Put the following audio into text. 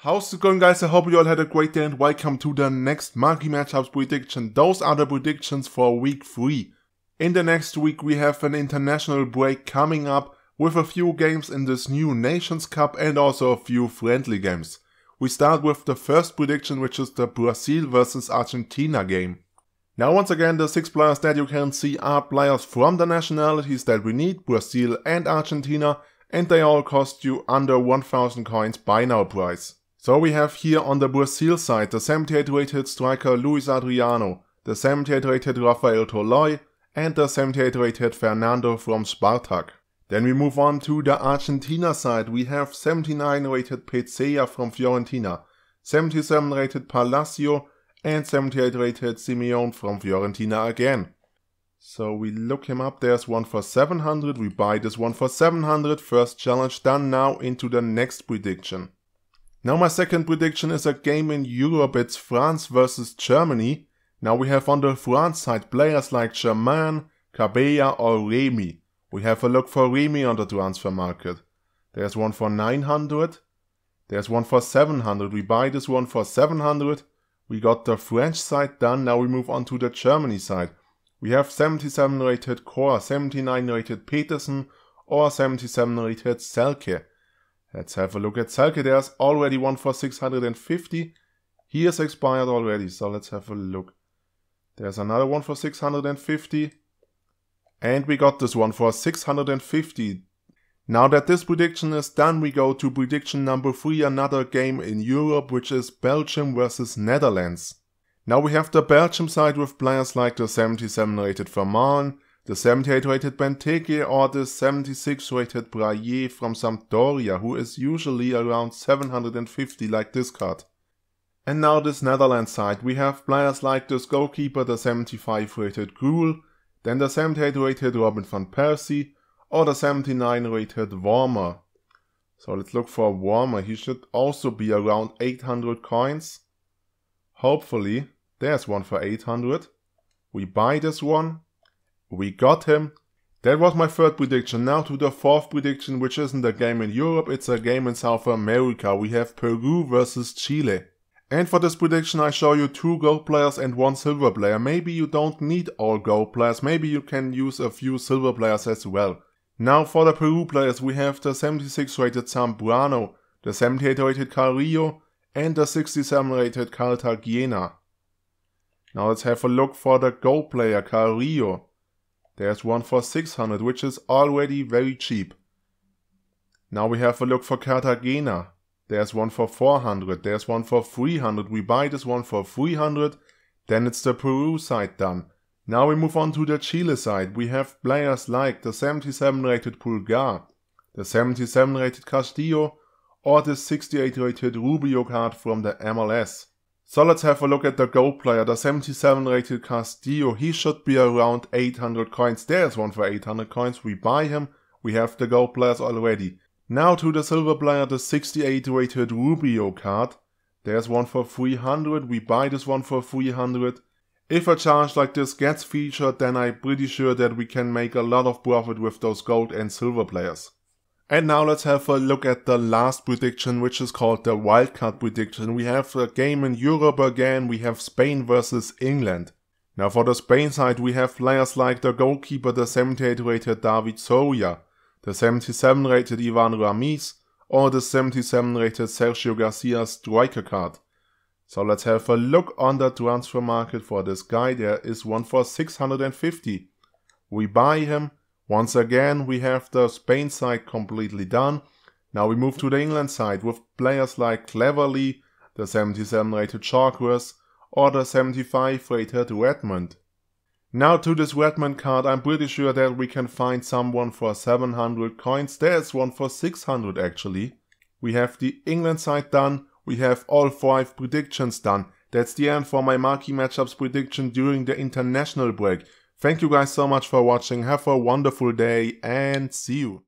How's it going, guys? I hope you all had a great day and welcome to the next Marquee matchups prediction. Those are the predictions for week 3. In the next week we have an international break coming up with a few games in this new Nations Cup and also a few friendly games. We start with the first prediction, which is the Brazil vs Argentina game. Now once again, the 6 players that you can see are players from the nationalities that we need, Brazil and Argentina, and they all cost you under 1000 coins buy now price. So we have here on the Brazil side the 78 rated striker Luis Adriano, the 78 rated Rafael Toloi and the 78 rated Fernando from Spartak. Then we move on to the Argentina side. We have 79 rated Pezea from Fiorentina, 77 rated Palacio and 78 rated Simeone from Fiorentina again. So we look him up, there's one for 700, we buy this one for 700, first challenge done. Now into the next prediction. Now my second prediction is a game in Europe, it's France versus Germany. Now we have on the France side players like Germain, Cabella or Remy. We have a look for Remy on the transfer market. There's one for 900, there's one for 700, we buy this one for 700. We got the French side done, now we move on to the Germany side. We have 77 rated Core, 79 rated Petersen or 77 rated Selke. Let's have a look at Selke. There's already one for 650. He is expired already, so let's have a look. There's another one for 650. And we got this one for 650. Now that this prediction is done, we go to prediction number 3, another game in Europe, which is Belgium versus Netherlands. Now we have the Belgium side with players like the 77 rated Vermaelen, the 78 rated Benteke or the 76 rated Braille from Sampdoria, who is usually around 750 like this card. And now this Netherlands side, we have players like this goalkeeper, the 75 rated Krul, then the 78 rated Robin van Persie or the 79 rated Warmer. So let's look for Warmer, he should also be around 800 coins. Hopefully, there's one for 800. We buy this one. We got him. That was my third prediction. Now to the fourth prediction, which isn't a game in Europe, it's a game in South America. We have Peru versus Chile. And for this prediction I show you 2 gold players and 1 silver player. Maybe you don't need all gold players, maybe you can use a few silver players as well. Now for the Peru players we have the 76 rated Zambrano, the 78 rated Carrillo and the 67 rated Cartagena. Now let's have a look for the gold player Carrillo. There's one for 600, which is already very cheap. Now we have a look for Cartagena. There's one for 400, there's one for 300. We buy this one for 300. Then it's the Peru side done. Now we move on to the Chile side. We have players like the 77 rated Pulgar, the 77 rated Castillo or the 68 rated Rubio card from the MLS. So let's have a look at the gold player, the 77 rated Castillo. He should be around 800 coins. There's one for 800 coins. We buy him. We have the gold players already. Now to the silver player, the 68 rated Rubio card. There's one for 300. We buy this one for 300. If a challenge like this gets featured, then I'm pretty sure that we can make a lot of profit with those gold and silver players. And now let's have a look at the last prediction, which is called the Wildcard prediction. We have a game in Europe again, we have Spain versus England. Now for the Spain side we have players like the goalkeeper, the 78 rated David Soria, the 77 rated Ivan Ramis or the 77 rated Sergio Garcia striker card. So let's have a look on the transfer market for this guy. There is one for 650. We buy him. Once again, we have the Spain side completely done. Now we move to the England side with players like Cleverly, the 77 rated Chalkers or the 75 rated Redmond. Now to this Redmond card, I'm pretty sure that we can find someone for 700 coins. There's one for 600 actually. We have the England side done. We have all 5 predictions done. That's the end for my Marquee matchups prediction during the international break. Thank you guys so much for watching, have a wonderful day and see you.